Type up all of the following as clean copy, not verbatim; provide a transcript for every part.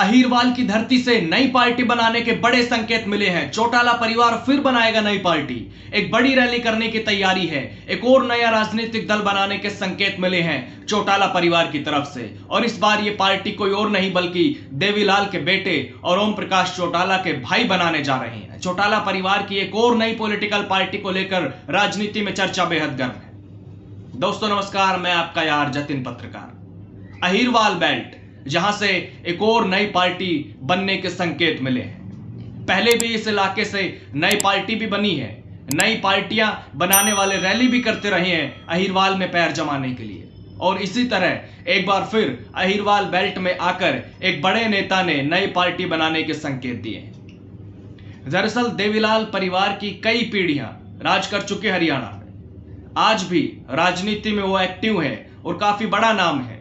अहीरवाल की धरती से नई पार्टी बनाने के बड़े संकेत मिले हैं। चौटाला परिवार फिर बनाएगा नई पार्टी। एक बड़ी रैली करने की तैयारी है। एक और नया राजनीतिक दल बनाने के संकेत मिले हैं चौटाला परिवार की तरफ से। और इस बार ये पार्टी कोई और नहीं बल्कि देवीलाल के बेटे और ओम प्रकाश चौटाला के भाई बनाने जा रहे हैं। चौटाला परिवार की एक और नई पॉलिटिकल पार्टी को लेकर राजनीति में चर्चा बेहद गर्म है। दोस्तों नमस्कार, मैं आपका यार जतिन पत्रकार। अहीरवाल बेल्ट, जहां से एक और नई पार्टी बनने के संकेत मिले हैं। पहले भी इस इलाके से नई पार्टी भी बनी है। नई पार्टियां बनाने वाले रैली भी करते रहे हैं अहीरवाल में पैर जमाने के लिए। और इसी तरह एक बार फिर अहीरवाल बेल्ट में आकर एक बड़े नेता ने नई पार्टी बनाने के संकेत दिए हैं। दरअसल देवीलाल परिवार की कई पीढ़ियां राज कर चुके हरियाणा में। आज भी राजनीति में वो एक्टिव है और काफी बड़ा नाम है।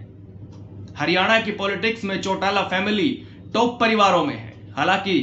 हरियाणा की पॉलिटिक्स में चौटाला फैमिली टॉप परिवारों में है। हालांकि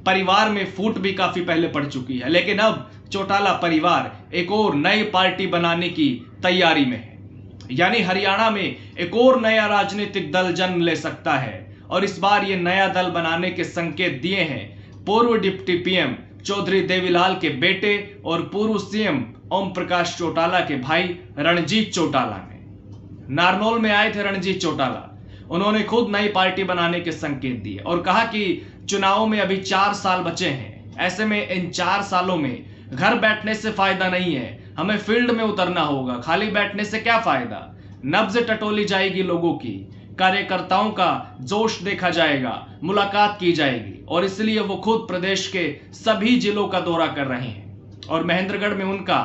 परिवार में फूट भी काफी पहले पड़ चुकी है, लेकिन अब चौटाला परिवार एक और नई पार्टी बनाने की तैयारी में है। यानी हरियाणा में एक और नया राजनीतिक दल जन्म ले सकता है। और इस बार ये नया दल बनाने के संकेत दिए हैं पूर्व डिप्टी पीएम चौधरी देवीलाल के बेटे और पूर्व सीएम ओम प्रकाश चौटाला के भाई रणजीत चौटाला ने। नारनौल में आए थे रणजीत चौटाला। उन्होंने खुद नई पार्टी बनाने के संकेत दिए और कहा कि चुनाव में अभी 4 साल बचे हैं। ऐसे में इन 4 सालों में घर बैठने से फायदा नहीं है, हमें फील्ड में उतरना होगा। खाली बैठने से क्या फायदा। नब्ज टटोली जाएगी लोगों की, कार्यकर्ताओं का जोश देखा जाएगा, मुलाकात की जाएगी। और इसलिए वो खुद प्रदेश के सभी जिलों का दौरा कर रहे हैं। और महेंद्रगढ़ में उनका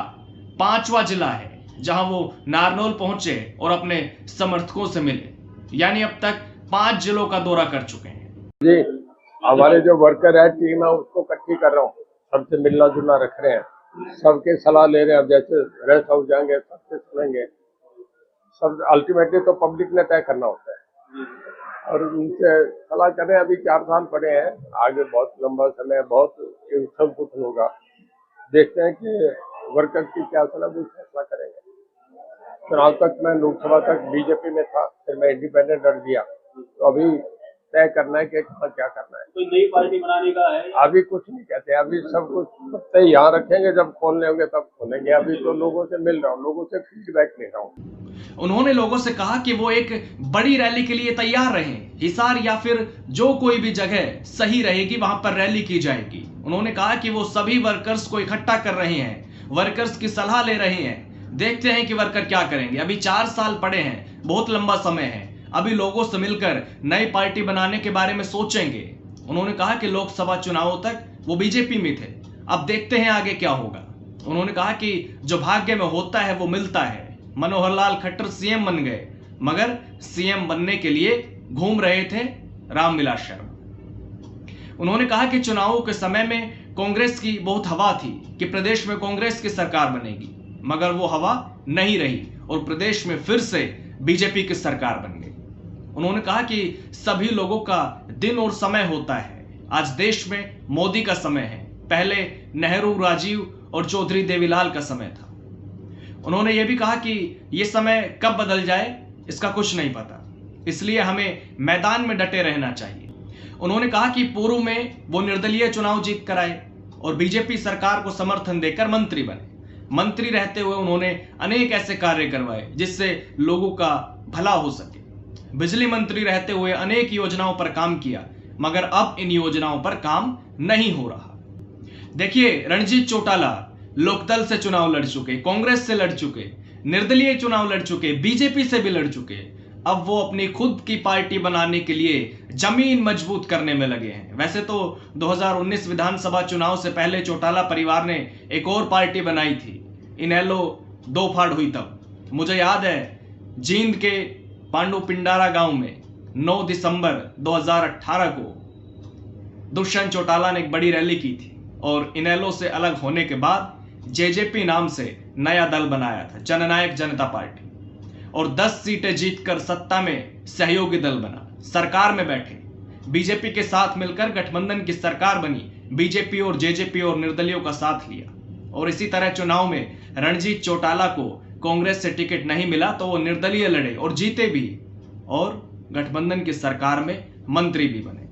5वां जिला है, जहां वो नारनौल पहुंचे और अपने समर्थकों से मिले। यानी अब तक 5 जिलों का दौरा कर चुके हैं। जी, हमारे जो वर्कर है टीम है उसको इकट्ठी कर रहा हूँ, सबसे मिलना जुलना रख रहे हैं, सबके सलाह ले रहे हैं। अब जैसे रेस्ट हाउस जाएंगे सबसे सुनेंगे। सब अल्टीमेटली तो पब्लिक ने तय करना होता है और उनसे सलाह कर रहे हैं। अभी 4 साल पड़े हैं, आगे बहुत लंबा समय, बहुत सब कुछ होगा। देखते हैं कि वर्कर की क्या सलाह, वो फैसला करेंगे। चुनाव तक मैं लोकसभा तक बीजेपी में था, फिर मैं इंडिपेंडेंट लड़ दिया। तो अभी तय करना है कि क्या करना है। कोई नई पार्टी बनाने का है? अभी कुछ नहीं कहते, अभी सब कुछ तय यहाँ रखेंगे, जब खोलने होंगे तब खोलेंगे। अभी तो लोगों से मिल रहा हूँ, लोगों से फीडबैक ले रहा हूँ। उन्होंने लोगों से कहा कि वो एक बड़ी रैली के लिए तैयार रहें। हिसार या फिर जो कोई भी जगह सही रहेगी वहां पर रैली की जाएगी। उन्होंने कहा कि वो सभी वर्कर्स को इकट्ठा कर रहे हैं, वर्कर्स की सलाह ले रहे हैं। देखते हैं कि वर्कर क्या करेंगे। अभी 4 साल पड़े हैं, बहुत लंबा समय है। अभी लोगों से मिलकर नई पार्टी बनाने के बारे में सोचेंगे। उन्होंने कहा कि लोकसभा चुनावों तक वो बीजेपी में थे, अब देखते हैं आगे क्या होगा। उन्होंने कहा कि जो भाग्य में होता है वो मिलता है। मनोहर लाल खट्टर सीएम बन गए, मगर सीएम बनने के लिए घूम रहे थे रामविलास शर्मा। उन्होंने कहा कि चुनावों के समय में कांग्रेस की बहुत हवा थी कि प्रदेश में कांग्रेस की सरकार बनेगी, मगर वो हवा नहीं रही और प्रदेश में फिर से बीजेपी की सरकार बन गई। उन्होंने कहा कि सभी लोगों का दिन और समय होता है। आज देश में मोदी का समय है, पहले नेहरू, राजीव और चौधरी देवीलाल का समय था। उन्होंने ये भी कहा कि ये समय कब बदल जाए इसका कुछ नहीं पता, इसलिए हमें मैदान में डटे रहना चाहिए। उन्होंने कहा कि पूर्व में वो निर्दलीय चुनाव जीत कर आए और बीजेपी सरकार को समर्थन देकर मंत्री बने। मंत्री रहते हुए उन्होंने अनेक ऐसे कार्य करवाए जिससे लोगों का भला हो सके। बिजली मंत्री रहते हुए अनेक योजनाओं पर काम किया, मगर अब इन योजनाओं पर काम नहीं हो रहा। देखिए, रणजीत चौटाला लोकदल से चुनाव लड़ चुके, कांग्रेस से लड़ चुके, निर्दलीय चुनाव लड़ चुके, बीजेपी से भी लड़ चुके। अब वो अपनी खुद की पार्टी बनाने के लिए जमीन मजबूत करने में लगे हैं। वैसे तो 2019 विधानसभा चुनाव से पहले चौटाला परिवार ने एक और पार्टी बनाई थी। इनेलो 2 फाड़ हुई तब। मुझे याद है जींद के पांडु पिंडारा गांव में 9 दिसंबर 2018 को दुष्यंत चौटाला ने एक बड़ी रैली की थी और इनेलो से अलग होने के बाद जेजेपी नाम से नया दल बनाया था, जननायक जनता पार्टी। और 10 सीटें जीतकर सत्ता में सहयोगी दल बना, सरकार में बैठे, बीजेपी के साथ मिलकर गठबंधन की सरकार बनी। बीजेपी और जेजेपी और निर्दलियों का साथ लिया। और इसी तरह चुनाव में रणजीत चौटाला को कांग्रेस से टिकट नहीं मिला तो वो निर्दलीय लड़े और जीते भी और गठबंधन की सरकार में मंत्री भी बने।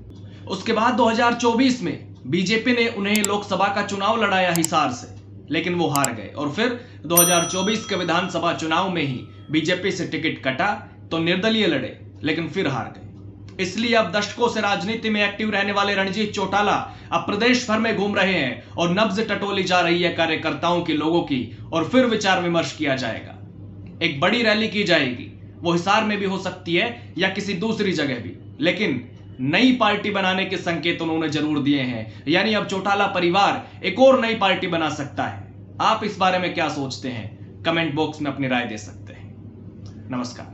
उसके बाद 2024 में बीजेपी ने उन्हें लोकसभा का चुनाव लड़ाया हिसार से, लेकिन वो हार गए और फिर 2024 के विधानसभा चुनाव में ही बीजेपी से टिकट कटा तो निर्दलीय लड़े, लेकिन फिर हार गए। इसलिए अब दशकों से राजनीति में एक्टिव रहने वाले रणजीत चौटाला अब प्रदेश भर में घूम रहे हैं और नब्ज टटोली जा रही है कार्यकर्ताओं की, लोगों की, और फिर विचार विमर्श किया जाएगा। एक बड़ी रैली की जाएगी, वो हिसार में भी हो सकती है या किसी दूसरी जगह भी, लेकिन नई पार्टी बनाने के संकेत उन्होंने जरूर दिए हैं। यानी अब चौटाला परिवार एक और नई पार्टी बना सकता है। आप इस बारे में क्या सोचते हैं? कमेंट बॉक्स में अपनी राय दे सकते हैं। नमस्कार।